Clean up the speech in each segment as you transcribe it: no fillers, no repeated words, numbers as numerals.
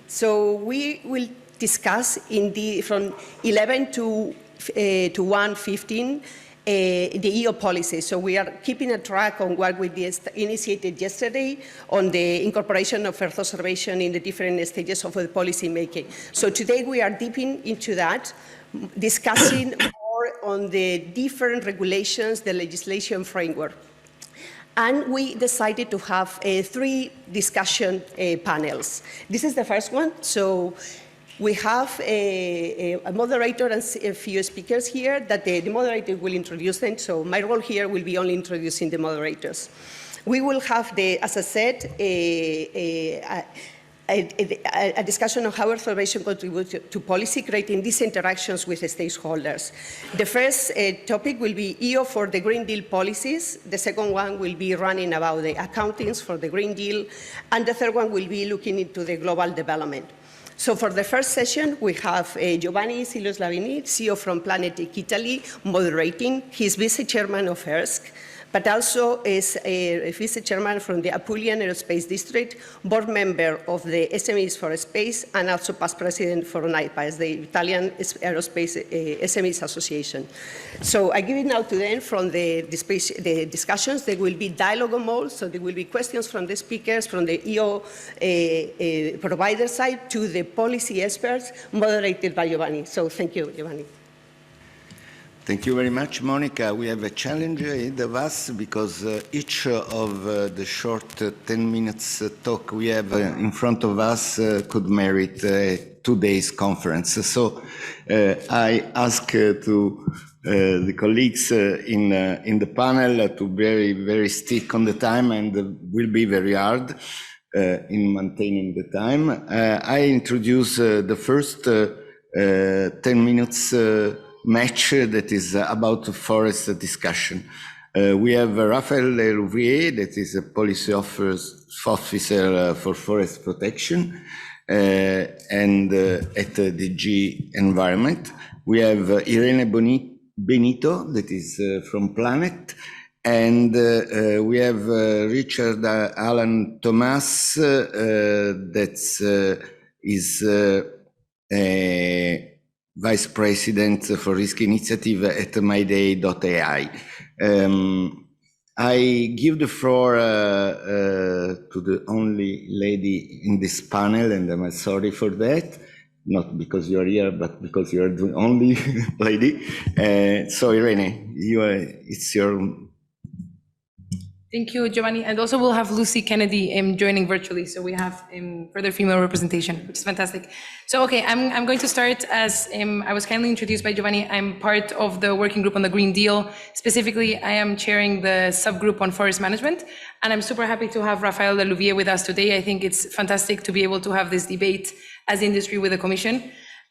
So we will discuss from 11 to 1:15 the EU policy. So we are keeping a track on what we initiated yesterday on the incorporation of Earth observation in the different stages of the policy making. So today we are deeping into that, discussing more on the different regulations, the legislation framework. And we decided to have 3 discussion panels. This is the first one. So we have a moderator and a few speakers here that the moderator will introduce them. So my role here will be only introducing the moderators. We will have, as I said, a discussion on how Earth observation contributes to policy, creating these interactions with the stakeholders. The first topic will be EU for the Green Deal policies. The second one will be running about the accountings for the Green Deal. And the third one will be looking into the global development. So for the first session, we have Giovanni Siloslavini, CEO from Planet Italy, moderating. He's vice-chairman of ERSC, but also is a vice-chairman from the Apulian Aerospace District, board member of the SMEs for Space, and also past president for NIPA, the Italian Aerospace SMEs Association. So I give it now to them from the discussions. There will be dialogue mode, so there will be questions from the speakers, from the EU provider side to the policy experts, moderated by Giovanni. So thank you, Giovanni. Thank you very much, Monica. We have a challenge ahead of us because each of the short 10 minutes talk we have in front of us could merit a 2 days conference. So I ask to the colleagues in the panel to very stick on the time, and will be very hard in maintaining the time. I introduce the first 10 minutes match that is about forest discussion. We have Raphaël Louvier, that is a policy officer for forest protection and at DG Environment. We have Irene Benito, that is from Planet. And we have Richard Alan Thomas, that is Vice President for Risk Initiative at myday.ai. I give the floor to the only lady in this panel, and I'm sorry for that. Not because you're here, but because you're the only lady. So Irene, it's your... Thank you, Giovanni. And also we'll have Lucy Kennedy joining virtually. So we have further female representation, which is fantastic. So, okay, I'm going to start as I was kindly introduced by Giovanni. I'm part of the working group on the Green Deal. Specifically, I am chairing the subgroup on forest management. And I'm super happy to have Raphaël Louvier with us today. I think it's fantastic to be able to have this debate as industry with the Commission.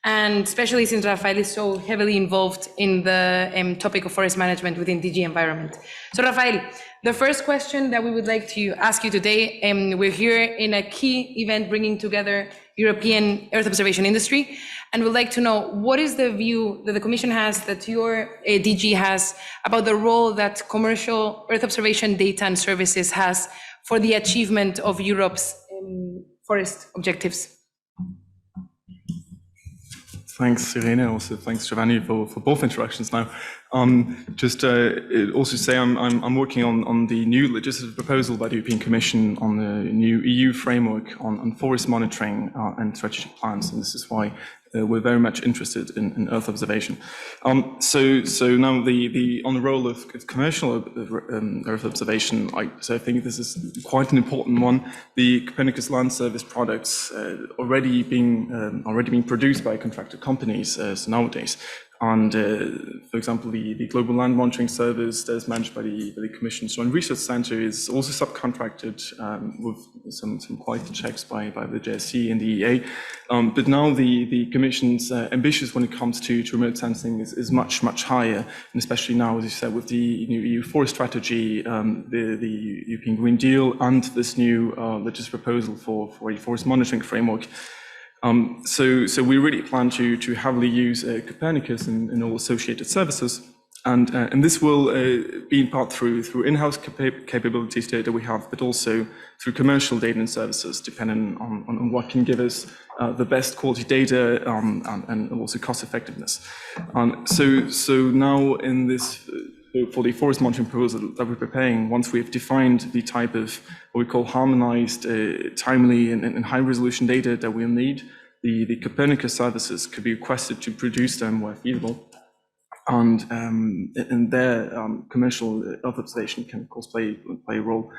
And especially since Raphaël is so heavily involved in the topic of forest management within DG Environment. So Raphaël, the first question that we would like to ask you today, we're here in a key event bringing together European Earth observation industry, and we'd like to know what is the view that the Commission has, that your DG has, about the role that commercial Earth observation data and services has for the achievement of Europe's forest objectives? Thanks, Irene. Also, thanks, Giovanni, for both introductions. Now, just also say I'm working on the new legislative proposal by the European Commission on the new EU framework on forest monitoring and strategic plans, and this is why we're very much interested in Earth observation. So now on the role of commercial Earth observation, I think this is quite an important one. The Copernicus Land Service products already being produced by contracted companies nowadays. And for example, the Global Land Monitoring Service that is managed by the Commission's Joint Research Center is also subcontracted with some quality checks by the JSC and the EA. But now the Commission's ambitions when it comes to remote sensing is much higher, and especially now, as you said, with the new EU forest strategy, the European Green Deal, and this new legislative proposal for a forest monitoring framework. So we really plan to heavily use Copernicus and all associated services. And this will be in part through in-house capabilities that we have, but also through commercial data and services, depending on what can give us the best quality data and also cost effectiveness. So now in this, for the forest monitoring proposal that we're preparing, once we've defined the type of what we call harmonized, timely and high resolution data that we'll need, the Copernicus services could be requested to produce them where feasible. And in their commercial Earth observation can, of course, play a role.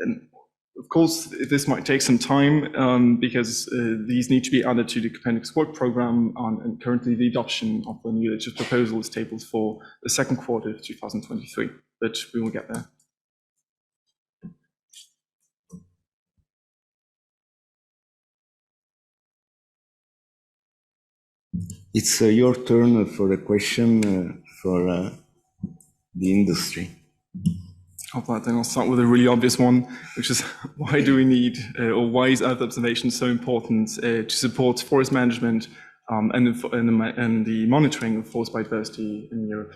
And of course, this might take some time because these need to be added to the Copernicus work program, and currently the adoption of the new legislative proposal is tabled for the second quarter of 2023, but we will get there. It's your turn for a question for the industry. How about then I'll start with a really obvious one, which is why do we need, or why is Earth observation so important to support forest management and the monitoring of forest biodiversity in Europe?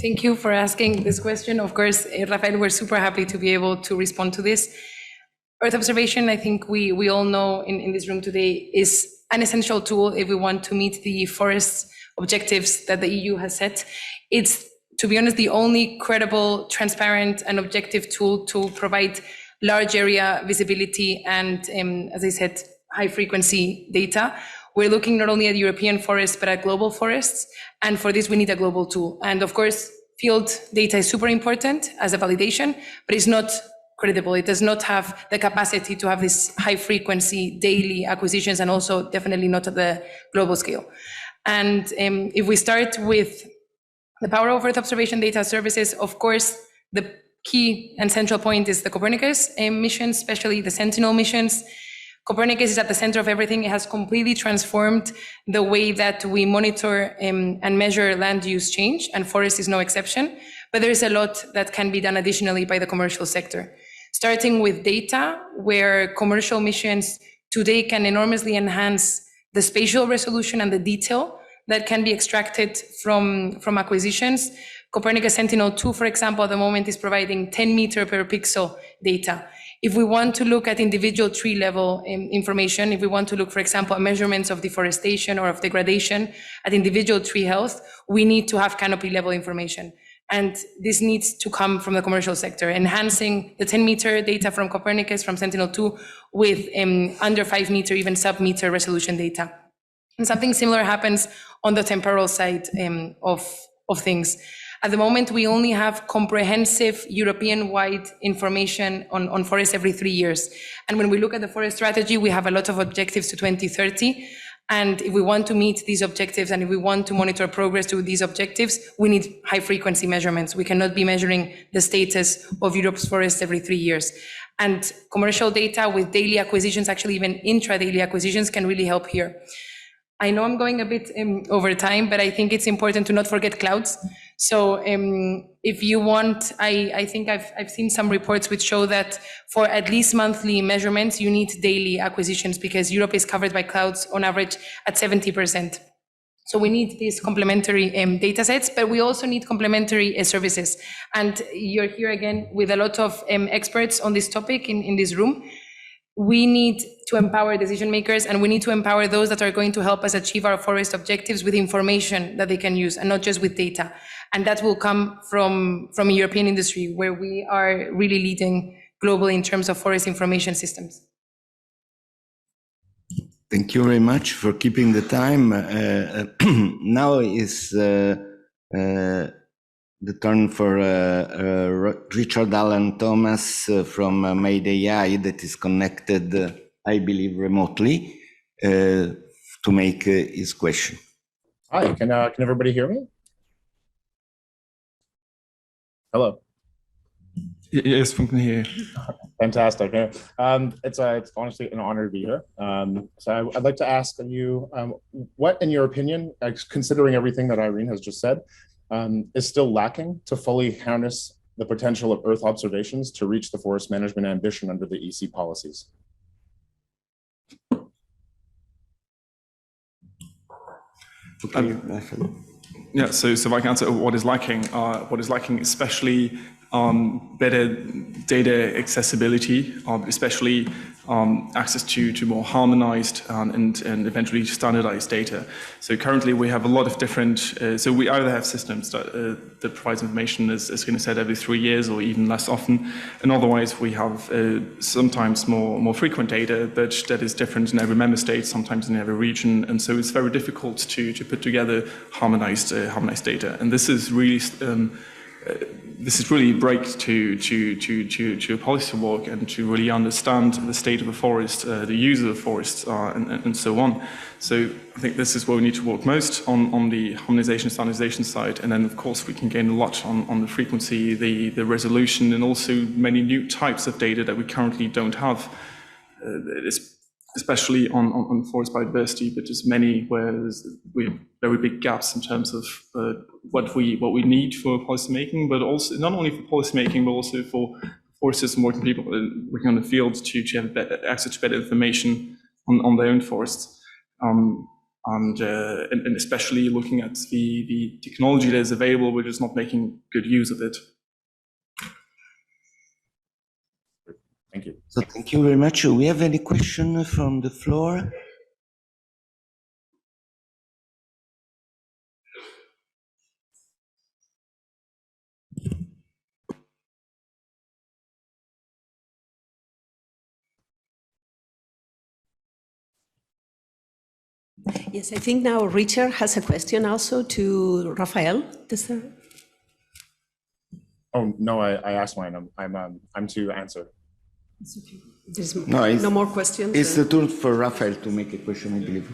Thank you for asking this question. Of course, Rafael, we're super happy to be able to respond to this. Earth observation, I think we all know in this room today, is an essential tool if we want to meet the forest objectives that the EU has set. It's, to be honest, the only credible, transparent, and objective tool to provide large area visibility and, as I said, high frequency data. We're looking not only at European forests, but at global forests. And for this, we need a global tool. And of course, field data is super important as a validation, but it's not credible. It does not have the capacity to have this high frequency daily acquisitions, and also definitely not at the global scale. And if we start with the power of Earth observation data services, of course, the key and central point is the Copernicus missions, especially the Sentinel missions. Copernicus is at the center of everything. It has completely transformed the way that we monitor and measure land use change, and forest is no exception. But there is a lot that can be done additionally by the commercial sector. Starting with data, where commercial missions today can enormously enhance the spatial resolution and the detail that can be extracted from acquisitions. Copernicus Sentinel-2, for example, at the moment is providing 10 meter per pixel data. If we want to look at individual tree level information, if we want to look, for example, at measurements of deforestation or of degradation at individual tree health, we need to have canopy level information. And this needs to come from the commercial sector, enhancing the 10 meter data from Copernicus, from Sentinel-2, with under 5 meter, even sub-meter resolution data. And something similar happens on the temporal side of things. At the moment, we only have comprehensive European-wide information on forests every 3 years. And when we look at the forest strategy, we have a lot of objectives to 2030. And if we want to meet these objectives, and if we want to monitor progress to these objectives, we need high frequency measurements. We cannot be measuring the status of Europe's forests every 3 years. And commercial data with daily acquisitions, actually even intra-daily acquisitions, can really help here. I know I'm going a bit over time, but I think it's important to not forget clouds. So if you want, I think I've seen some reports which show that for at least monthly measurements, you need daily acquisitions, because Europe is covered by clouds on average at 70%. So we need these complementary data sets, but we also need complementary services. And you're here again with a lot of experts on this topic in this room. We need to empower decision makers, and we need to empower those that are going to help us achieve our forest objectives with information that they can use, and not just with data. And that will come from a European industry where we are really leading globally in terms of forest information systems. Thank you very much for keeping the time. Now is the turn for Richard Allen Thomas from Made AI, that is connected, I believe, remotely, to make his question. Hi, can everybody hear me? Hello. Yes, we can hear you. Fantastic. It's honestly an honor to be here. So I'd like to ask you, what, in your opinion, considering everything that Irene has just said, is still lacking to fully harness the potential of Earth observations to reach the forest management ambition under the EC policies? Okay, Yeah, so if I can answer what is lacking, especially better data accessibility, especially access to more harmonized and eventually standardized data. So currently we have a lot of different, so we either have systems that provides information, as Rina said, every 3 years or even less often, and otherwise we have sometimes more frequent data, but that is different in every member state, sometimes in every region, and so it's very difficult to put together harmonized data. And this is really a break to policy work and to really understand the state of the forest, the use of the forests, and so on. So I think this is where we need to work most on the harmonization, standardization side, and then of course we can gain a lot on the frequency, the resolution, and also many new types of data that we currently don't have, especially on forest biodiversity, but there's many where we have very big gaps in terms of what we need for policy making, but also not only for policy making, but also for foresters and working people working on the field to have better access to better information on their own forests, and especially looking at the technology that is available, we're just not making good use of it. Thank you. So thank you very much. We have any question from the floor? Yes, I think now Richard has a question also to Rafael. Oh, no, I asked mine. I'm to answer. There's No, no more questions. It's the turn for Rafael to make a question, I believe.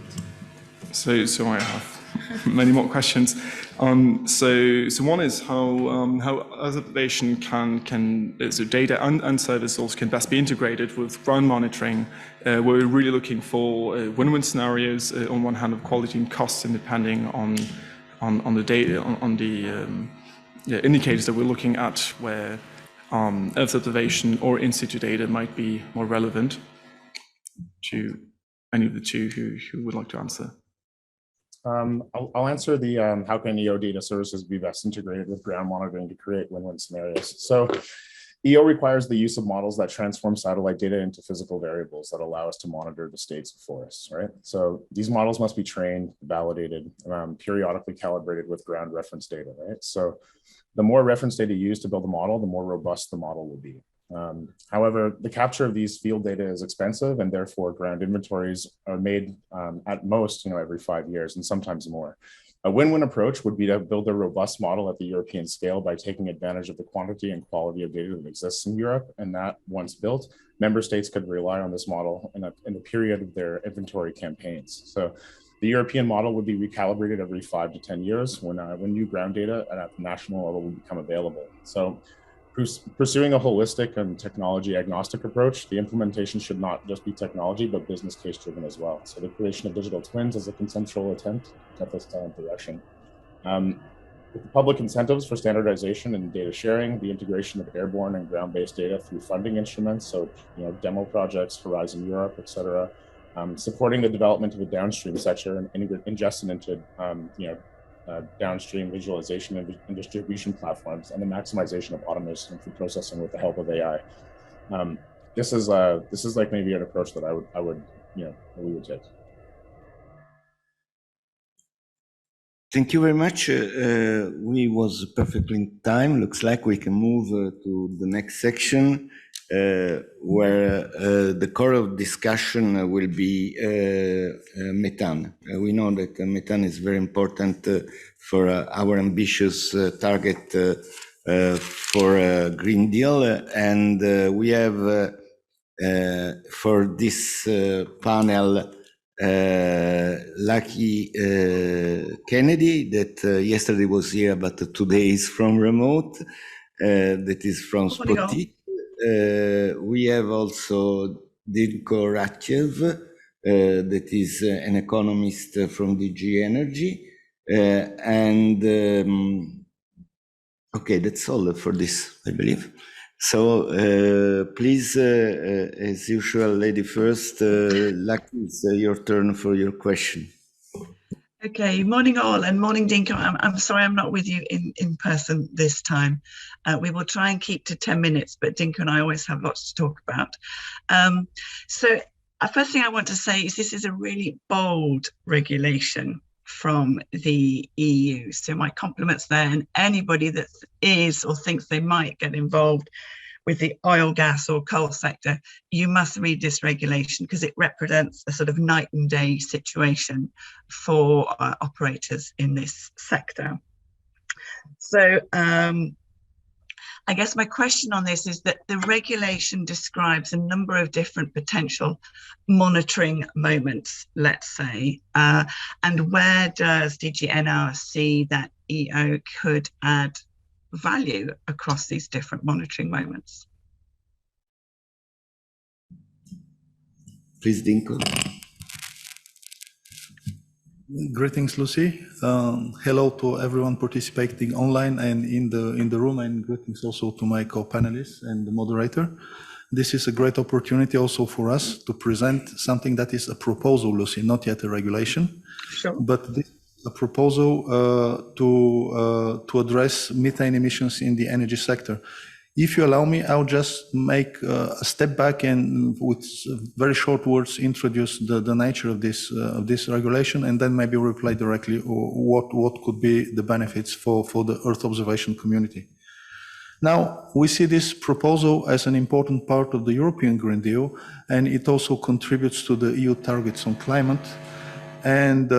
So I have many more questions. So one is how Earth observation so data and service also can best be integrated with ground monitoring. We're really looking for win-win scenarios on one hand of quality and cost, and depending on the data on the indicators that we're looking at, where Earth observation or in situ data might be more relevant. To any of the two who would like to answer. I'll answer the how can EO data services be best integrated with ground monitoring to create win-win scenarios. So EO requires the use of models that transform satellite data into physical variables that allow us to monitor the states of forests, right? So these models must be trained, validated, periodically calibrated with ground reference data, right? So the more reference data used to build a model, the more robust the model will be. However, the capture of these field data is expensive, and therefore ground inventories are made at most, every 5 years, and sometimes more. A win-win approach would be to build a robust model at the European scale by taking advantage of the quantity and quality of data that exists in Europe, and that, once built, member states could rely on this model in the period of their inventory campaigns. So the European model would be recalibrated every 5 to 10 years when new ground data at the national level would become available. So pursuing a holistic and technology agnostic approach, the implementation should not just be technology, but business case driven as well. So the creation of digital twins is a consensual attempt to get this direction. With the public incentives for standardization and data sharing, the integration of airborne and ground-based data through funding instruments, so demo projects, Horizon Europe, et cetera, supporting the development of a downstream sector and ingestion into downstream visualization and distribution platforms, and the maximization of automation for processing with the help of AI. This is like maybe an approach that we would take. Thank you very much. We was perfectly in time. Looks like we can move to the next section, where the core of discussion will be methane. We know that methane is very important for our ambitious target for Green Deal, and we have for this panel Lucky Kennedy, that yesterday was here but today is from remote, that is from Spotit. We have also Dinko Ratchev, that is an economist from DG Energy, and okay, that's all for this, I believe. So please, as usual, lady first, Lucky, it's your turn for your question. Okay, morning all, and morning Dinko. I'm sorry I'm not with you in person this time. We will try and keep to 10 minutes, but Dinko and I always have lots to talk about. So first thing I want to say is this is a really bold regulation from the EU. So my compliments there, and anybody that is or thinks they might get involved with the oil, gas or coal sector, you must read this regulation because it represents a sort of night and day situation for operators in this sector. So I guess my question on this is that the regulation describes a number of different potential monitoring moments, let's say, and where does DGNR see that EO could add value across these different monitoring moments? Please, Dinko. Greetings, Lucy. Hello to everyone participating online and in the room, and greetings also to my co-panelists and the moderator. This is a great opportunity also for us to present something that is a proposal, Lucy, not yet a regulation. Sure. But this a proposal to address methane emissions in the energy sector. If you allow me, I'll just make a step back and with very short words introduce the nature of this regulation, and then maybe reply directly what could be the benefits for the Earth observation community. Now, we see this proposal as an important part of the European Green Deal, and it also contributes to the EU targets on climate. And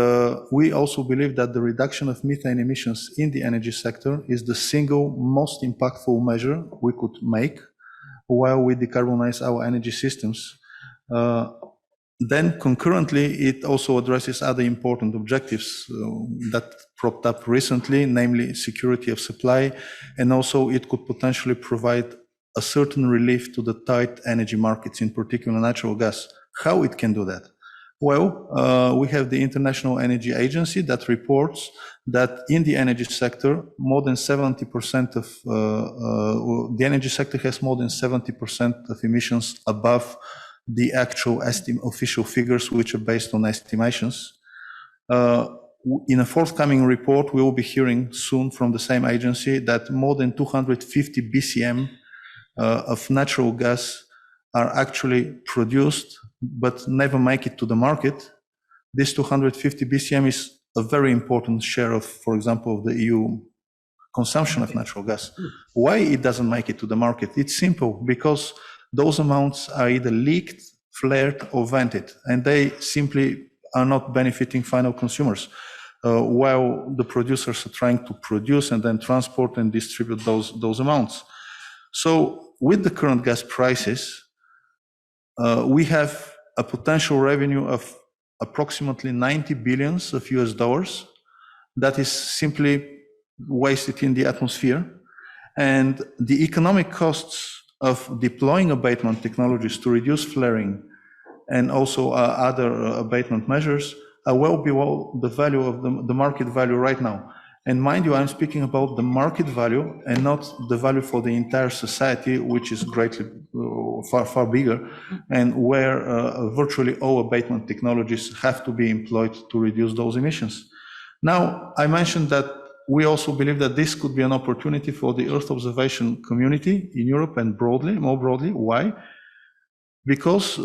we also believe that the reduction of methane emissions in the energy sector is the single most impactful measure we could make while we decarbonize our energy systems. Then concurrently, it also addresses other important objectives that propped up recently, namely security of supply, and also it could potentially provide a certain relief to the tight energy markets, in particular natural gas. How it can do that? Well, we have the International Energy Agency that reports that in the energy sector, more than 70% of the energy sector has more than 70% of emissions above the actual official figures, which are based on estimations. In a forthcoming report, we will be hearing soon from the same agency that more than 250 BCM of natural gas are actually produced but never make it to the market. This 250 BCM is a very important share of, for example, of the EU consumption of natural gas. Why it doesn't make it to the market? It's simple, because those amounts are either leaked, flared, or vented, and they simply are not benefiting final consumers, while the producers are trying to produce and then transport and distribute those amounts. So with the current gas prices, we have a potential revenue of approximately 90 billions of US dollars that is simply wasted in the atmosphere. And the economic costs of deploying abatement technologies to reduce flaring and also other abatement measures are well below the value of the market value right now. And mind you, I'm speaking about the market value and not the value for the entire society, which is greatly far bigger, and where virtually all abatement technologies have to be employed to reduce those emissions. Now, I mentioned that we also believe that this could be an opportunity for the Earth observation community in Europe and more broadly. Why? Because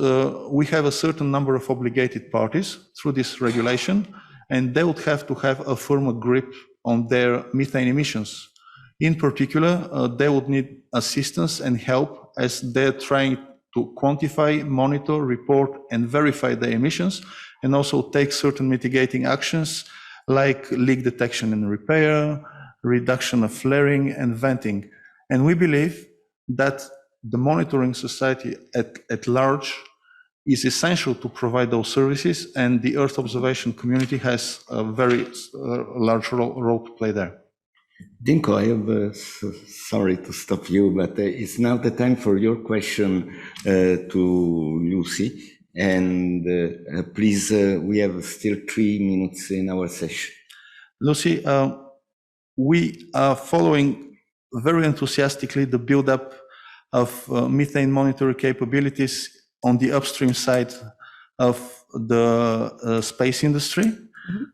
we have a certain number of obligated parties through this regulation, and they would have to have a firmer grip on their methane emissions. In particular, they would need assistance and help as they're trying to quantify, monitor, report, and verify the emissions, and also take certain mitigating actions like leak detection and repair, reduction of flaring and venting. And we believe that the monitoring society at large is essential to provide those services, and the Earth observation community has a very large role to play there. Dinko, I have, sorry to stop you, but it's now the time for your question to Lucy. And please, we have still 3 minutes in our session. Lucy, we are following very enthusiastically the build-up of methane monitoring capabilities on the upstream side of the space industry.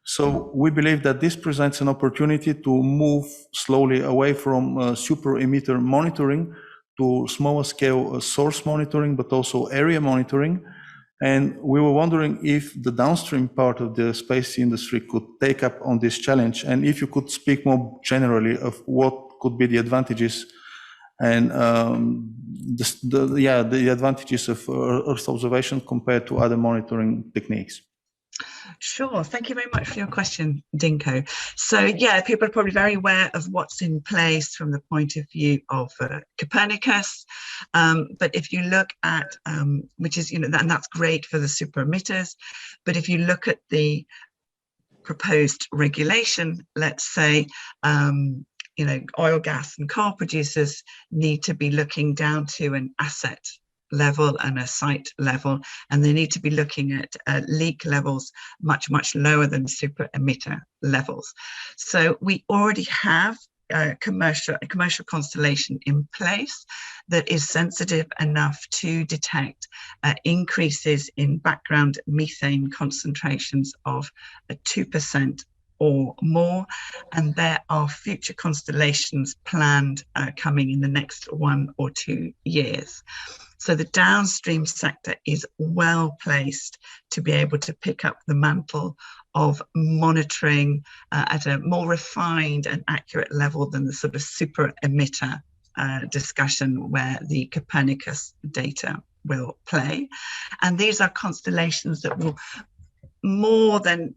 So we believe that this presents an opportunity to move slowly away from super emitter monitoring to smaller scale source monitoring, but also area monitoring. And we were wondering if the downstream part of the space industry could take up on this challenge, and if you could speak more generally of what could be the advantages and the advantages of Earth observation compared to other monitoring techniques. Sure. Thank you very much for your question, Dinko. So yeah, people are probably very aware of what's in place from the point of view of Copernicus. But if you look at, which is, and that's great for the super emitters. But if you look at the proposed regulation, let's say, oil, gas and coal producers need to be looking down to an asset level and a site level, and they need to be looking at leak levels much, much lower than super emitter levels. So we already have a commercial constellation in place that is sensitive enough to detect increases in background methane concentrations of 2% or more, and there are future constellations planned coming in the next 1 or 2 years. So the downstream sector is well placed to be able to pick up the mantle of monitoring at a more refined and accurate level than the sort of super emitter discussion where the Copernicus data will play. And these are constellations that will more than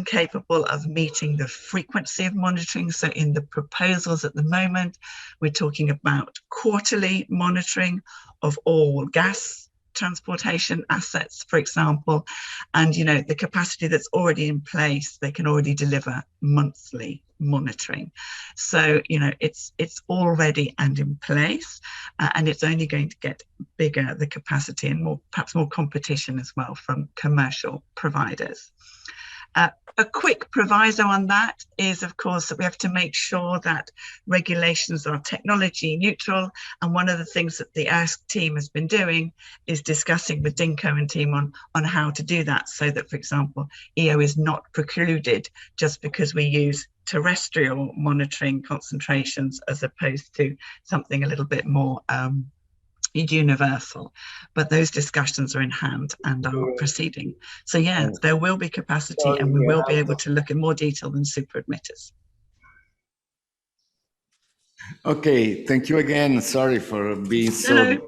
capable of meeting the frequency of monitoring. So in the proposals at the moment, we're talking about quarterly monitoring of all gas transportation assets, for example, and the capacity that's already in place, they can already deliver monthly monitoring. So it's already and in place, and it's only going to get bigger, the capacity, and perhaps more competition as well from commercial providers. A quick proviso on that is, of course, that we have to make sure that regulations are technology neutral. And one of the things that the ERSC team has been doing is discussing with Dinko and team on how to do that, so that, for example, EO is not precluded just because we use terrestrial monitoring concentrations as opposed to something a little bit more universal. But those discussions are in hand and are proceeding. So yeah, there will be capacity, and we will be able to look in more detail than super emitters. Okay, thank you again. Sorry for being so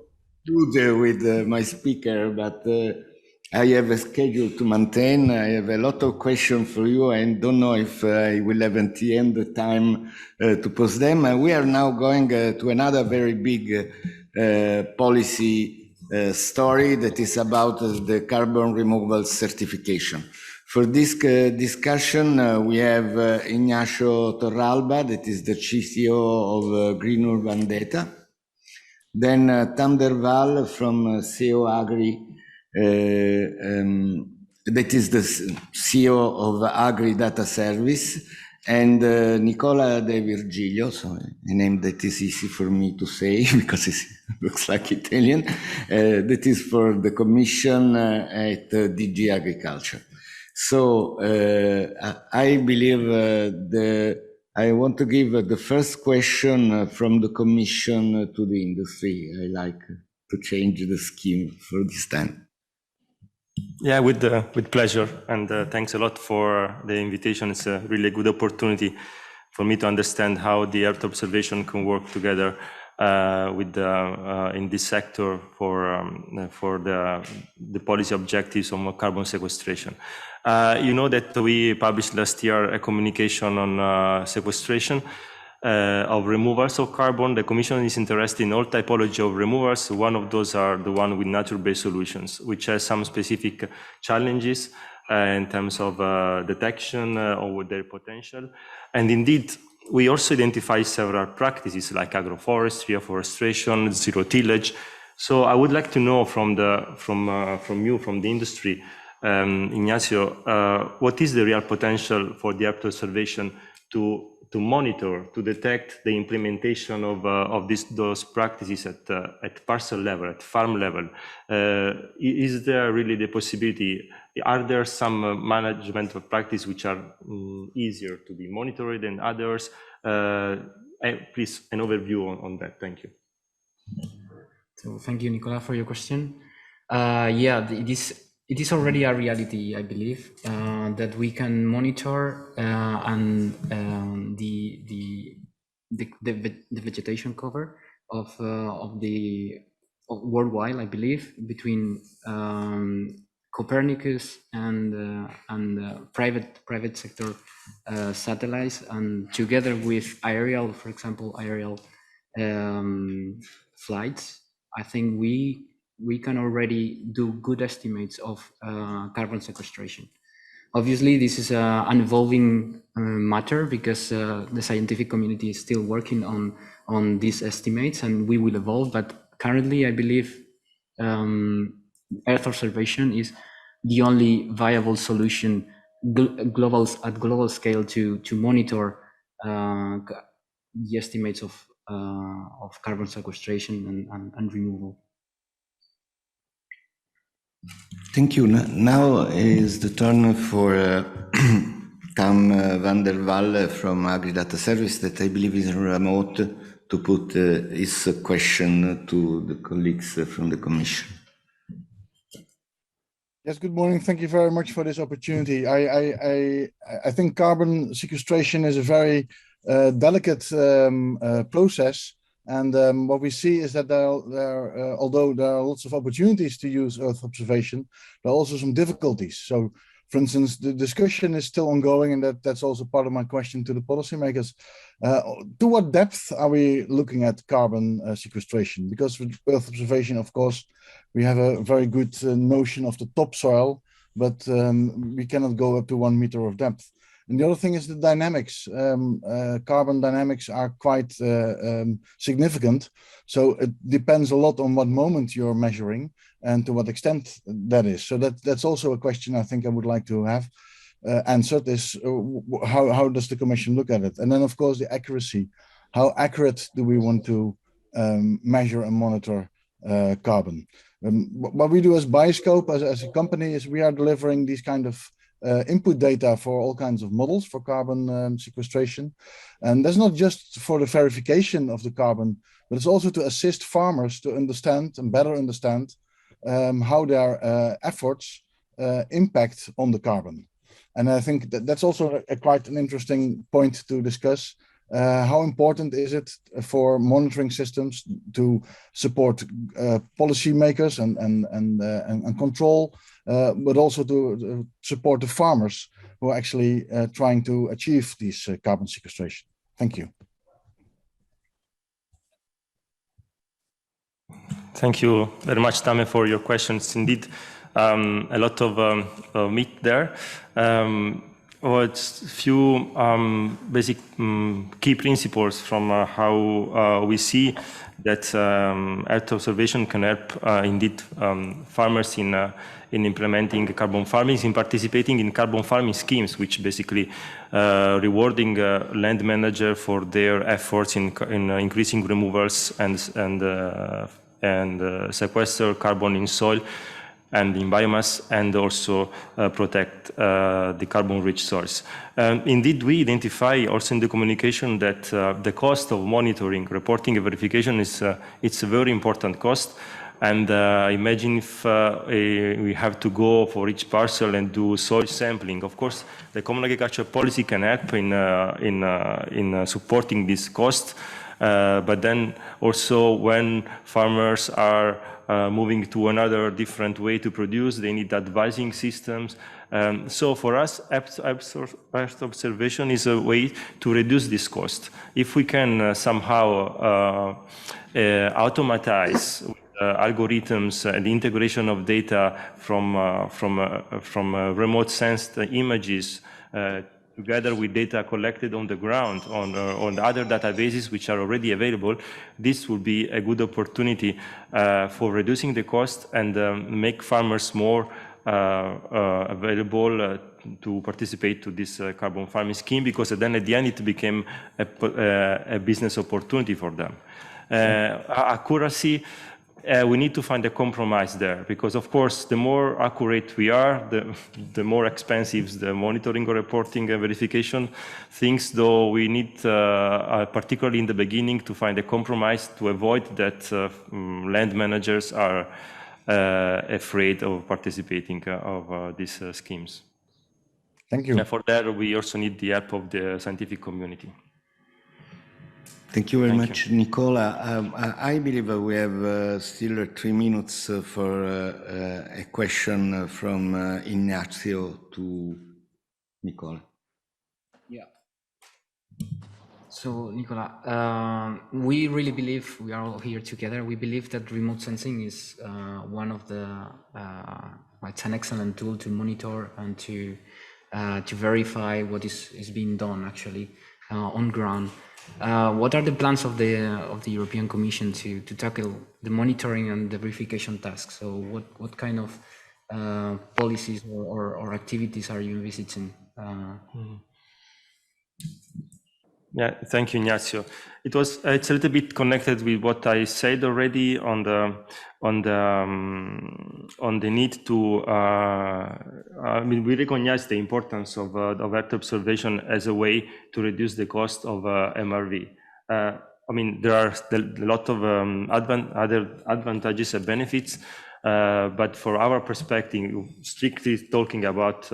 rude with my speaker, but I have a schedule to maintain. I have a lot of questions for you. I don't know if I will have at the end the time to pose them. We are now going to another very big policy story that is about the carbon removal certification. For this discussion, we have Ignacio Torralba, that is the CTO of Green Urban Data. Then Tam Derval from CEO Agri, that is the CEO of Agri Data Service, and Nicola De Virgilio, so a name that is easy for me to say because it looks like Italian, that is for the Commission at DG Agriculture. So I believe I want to give the first question from the Commission to the industry. I like to change the scheme for this time. Yeah, with pleasure, and thanks a lot for the invitation. It's a really good opportunity for me to understand how the Earth observation can work together in this sector for the policy objectives on carbon sequestration. You know that we published last year a communication on sequestration of removals of carbon. The Commission is interested in all typology of removals. One of those are the one with nature-based solutions, which has some specific challenges in terms of detection or with their potential. And indeed, we also identify several practices like agroforestry, afforestation, zero tillage. So I would like to know from you, from the industry, Ignacio, what is the real potential for the Earth observation to monitor, to detect the implementation of those practices at parcel level, at farm level? Is there really the possibility? Are there some management of practice which are easier to be monitored than others? Please, an overview on that. Thank you. So thank you, Nicola, for your question. Yeah, it is already a reality, I believe, that we can monitor and the vegetation cover of worldwide, I believe, between Copernicus and private sector satellites, and together with aerial, for example, aerial flights. I think we can already do good estimates of carbon sequestration. Obviously, this is an evolving matter because the scientific community is still working on these estimates, and we will evolve. But currently, I believe Earth observation is the only viable solution at global scale to monitor the estimates of carbon sequestration and removal. Thank you. Now is the turn for Tam van der Walle from AgriData Service, that I believe is remote, to put his question to the colleagues from the Commission. Yes, good morning. Thank you very much for this opportunity. I think carbon sequestration is a very delicate process, and what we see is that although there are lots of opportunities to use Earth observation, there are also some difficulties. So, for instance, the discussion is still ongoing, and that's also part of my question to the policymakers. To what depth are we looking at carbon sequestration? Because with Earth observation, of course, we have a very good notion of the topsoil, but we cannot go up to 1 meter of depth. And the other thing is the dynamics. Carbon dynamics are quite significant. So it depends a lot on what moment you're measuring and to what extent that is. So that's also a question I think I would like to have answered, is how does the Commission look at it? And then, of course, the accuracy. How accurate do we want to measure and monitor carbon? What we do as Bioscope, as a company, is we are delivering these kind of input data for all kinds of models for carbon sequestration. And that's not just for the verification of the carbon, but it's also to assist farmers to understand and better understand how their efforts impact on the carbon. And I think that's also quite an interesting point to discuss. How important is it for monitoring systems to support policymakers and control, but also to support the farmers who are actually trying to achieve this carbon sequestration? Thank you. Thank you very much, Tame, for your questions. Indeed, a lot of meat there. It's a few basic key principles from how we see that Earth observation can help indeed farmers in implementing carbon farming, in participating in carbon farming schemes, which basically rewarding land manager for their efforts in increasing removals and sequester carbon in soil and in biomass, and also protect the carbon-rich soils. Indeed, we identify also in the communication that the cost of monitoring, reporting, and verification is it's a very important cost. And imagine if we have to go for each parcel and do soil sampling. Of course, the Common Agricultural Policy can help in supporting this cost. But then also when farmers are moving to another different way to produce, they need advising systems. So for us, Earth observation is a way to reduce this cost. If we can somehow automatize algorithms and the integration of data from remote sensed images together with data collected on the ground on other databases which are already available, this will be a good opportunity for reducing the cost and make farmers more available to participate to this carbon farming scheme, because then at the end it became a business opportunity for them. Accuracy, we need to find a compromise there, because of course the more accurate we are, the more expensive the monitoring or reporting and verification things, though we need, particularly in the beginning, to find a compromise to avoid that land managers are afraid of participating of these schemes. Thank you. And for that, we also need the help of the scientific community. Thank you very much, Nicola. I believe we have still 3 minutes for a question from Ignazio to Nicola. Yeah. So, Nicola, we really believe, we are all here together, we believe that remote sensing is one of the, it's an excellent tool to monitor and to verify what is being done actually on ground. What are the plans of the European Commission to tackle the monitoring and the verification tasks? So what kind of policies or activities are you envisaging? Yeah, thank you, Ignazio. It's a little bit connected with what I said already on the need to. I mean, we recognize the importance of Earth observation as a way to reduce the cost of MRV. I mean, there are a lot of other advantages and benefits, but for our perspective, strictly talking about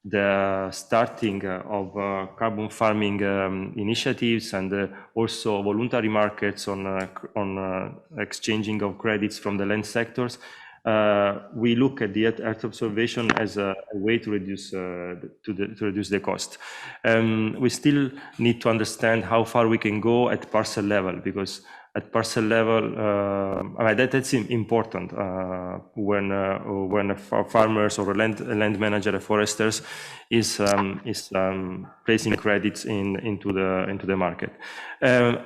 the starting of carbon farming initiatives and also voluntary markets on exchanging of credits from the land sectors, we look at the Earth observation as a way to reduce the cost. We still need to understand how far we can go at parcel level, because at parcel level, that's important when farmers or land manager or foresters is placing credits into the market. The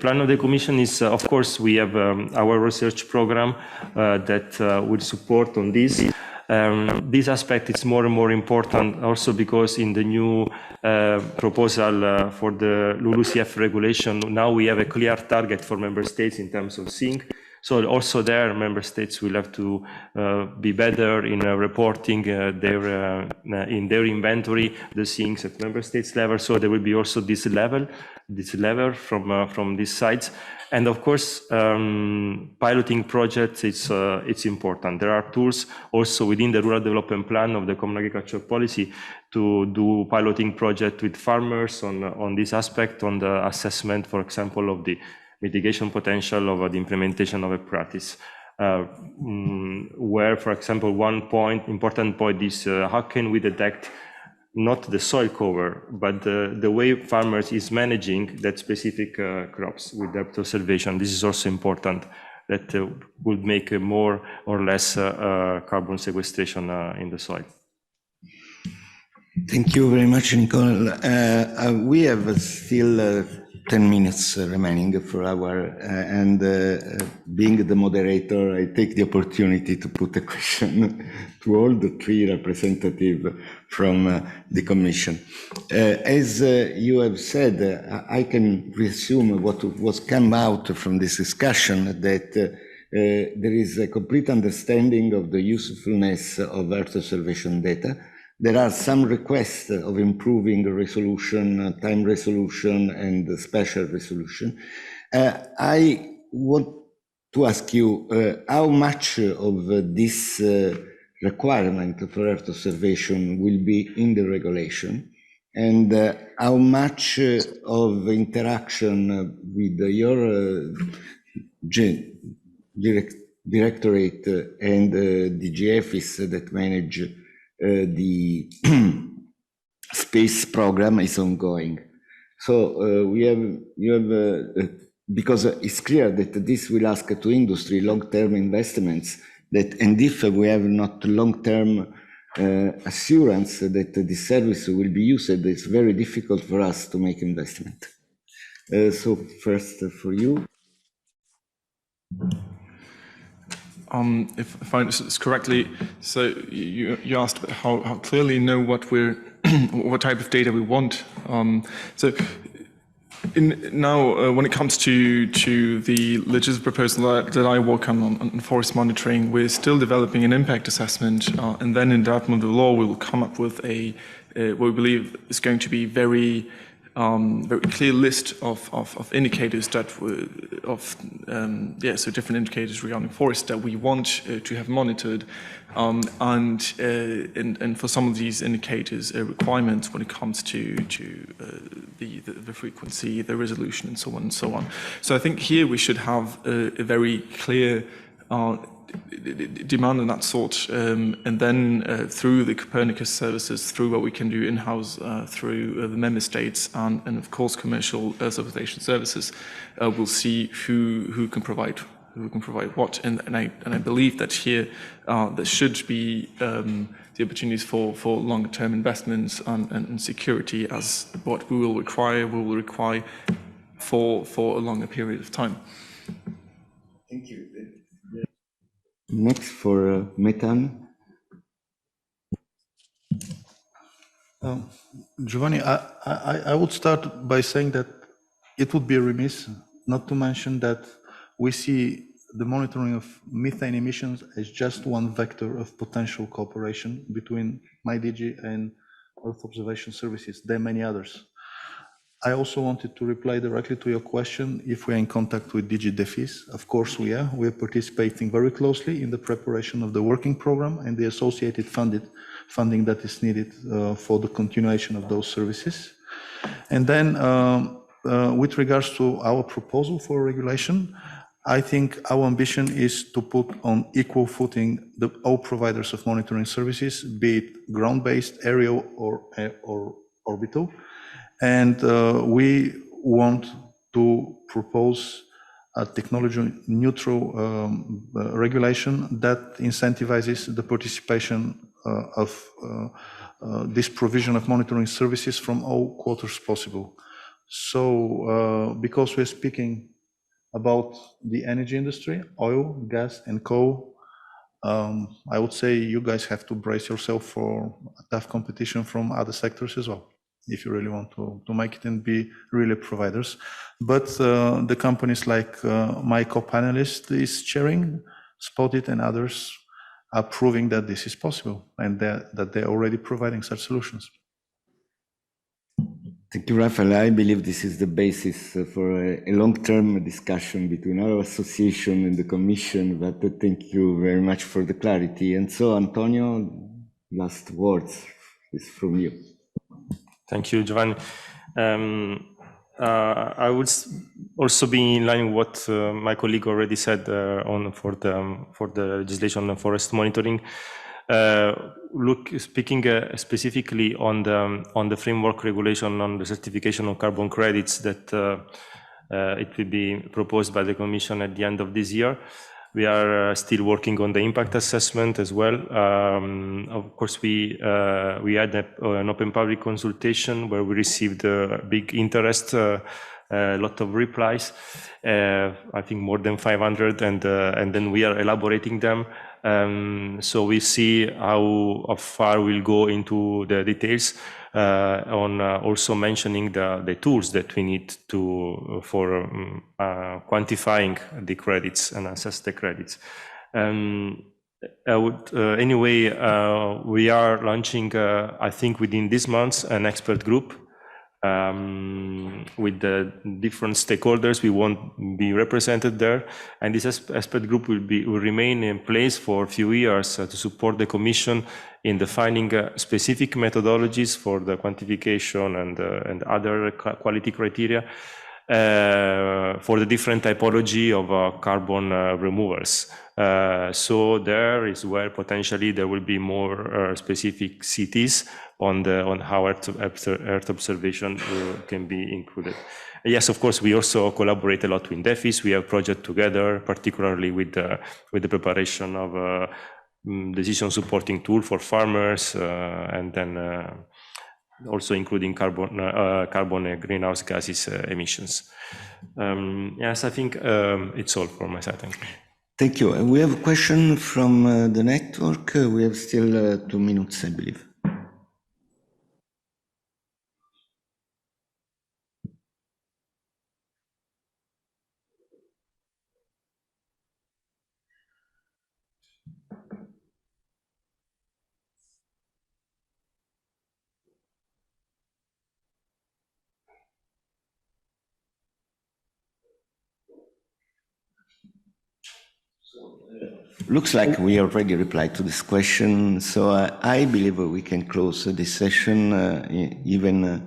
plan of the Commission is, of course, we have our research program that will support on this. This aspect is more and more important also because in the new proposal for the LULUCF regulation, now we have a clear target for member states in terms of zinc. So also there, member states will have to be better in reporting in their inventory the zincs at member states level. So there will be also this level from these sides. And of course, piloting projects, it's important. There are tools also within the rural development plan of the Common Agricultural Policy to do piloting project with farmers on this aspect, on the assessment, for example, of the mitigation potential of the implementation of a practice. Where, for example, one important point is how can we detect not the soil cover, but the way farmers is managing that specific crops with depth observation. This is also important. That would make more or less carbon sequestration in the soil. Thank you very much, Nicola. We have still 10 minutes remaining for our, and being the moderator, I take the opportunity to put a question to all the 3 representatives from the Commission. As you have said, I can resume what was come out from this discussion, that there is a complete understanding of the usefulness of Earth observation data. There are some requests of improving resolution, time resolution, and spatial resolution. I want to ask you how much of this requirement for Earth observation will be in the regulation, and how much of interaction with your directorate and DGFs that manage the space program is ongoing. So because it's clear that this will ask to industry long-term investments, and if we have not long-term assurance that this service will be used, it's very difficult for us to make investment. So first for you. if I understood this correctly, so you asked about how clearly know what we're what type of data we want. So now, when it comes to the legislative proposal that I work on forest monitoring, we're still developing an impact assessment, and then in development of the law, we will come up with what we believe is going to be very clear list of indicators that so different indicators regarding forest that we want to have monitored, and for some of these indicators, requirements when it comes to the frequency, the resolution, and so on and so on. So I think here we should have a very clear demand of that sort, and then through the Copernicus services, through what we can do in-house, through the member states, and of course commercial certification services, we'll see who can provide what. And I believe that here there should be the opportunities for long-term investments and security as what we will require for a longer period of time. Thank you. Next for methane. Giovanni, I would start by saying that it would be remiss not to mention that we see the monitoring of methane emissions as just one vector of potential cooperation between my DG and Earth Observation Services. There are many others. I also wanted to reply directly to your question if we are in contact with DG DEFIS. Of course we are. We are participating very closely in the preparation of the working program and the associated funding that is needed for the continuation of those services. And then with regards to our proposal for regulation, I think our ambition is to put on equal footing all providers of monitoring services, be it ground-based, aerial, or orbital. And we want to propose a technology-neutral regulation that incentivizes the participation of this provision of monitoring services from all quarters possible. So, because we're speaking about the energy industry, oil, gas, and coal, I would say you guys have to brace yourself for a tough competition from other sectors as well, if you really want to make it and be really providers. But the companies like my co-panelist is chairing, Spotted, and others are proving that this is possible and that they're already providing such solutions. Thank you, Rafael. I believe this is the basis for a long-term discussion between our association and the Commission, but thank you very much for the clarity. And so, Antonio, last words is from you. Thank you, Giovanni. I would also be in line with what my colleague already said for the legislation on forest monitoring. Speaking specifically on the framework regulation on the certification of carbon credits that it will be proposed by the Commission at the end of this year. We are still working on the impact assessment as well. Of course, we had an open public consultation where we received big interest, a lot of replies, I think more than 500, and then we are elaborating them. So we see how far we'll go into the details on also mentioning the tools that we need for quantifying the credits and assess the credits. Anyway, we are launching, I think within this month, an expert group with the different stakeholders we want be represented there, and this expert group will remain in place for a few years to support the Commission in defining specific methodologies for the quantification and other quality criteria for the different typology of carbon removers. So there is where potentially there will be more specific cities on how Earth observation can be included. Yes, of course, we also collaborate a lot with DEFIS. We have projects together, particularly with the preparation of a decision supporting tool for farmers, and then also including carbon and greenhouse gases emissions. Yes, I think it's all for my side. Thank you. Thank you. We have a question from the network. We have still 2 minutes, I believe. Looks like we already replied to this question, so I believe we can close this session even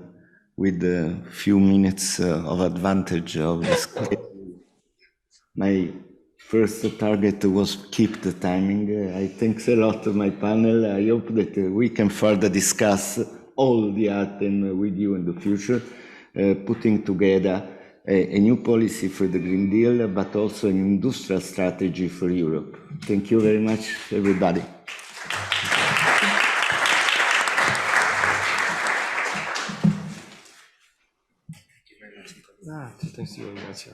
with a few minutes of advantage of the schedule. My first target was keep the timing. I thanks a lot to my panel. I hope that we can further discuss all the item with you in the future, putting together a new policy for the Green Deal, but also an industrial strategy for Europe. Thank you very much, everybody. Thanks to you very much.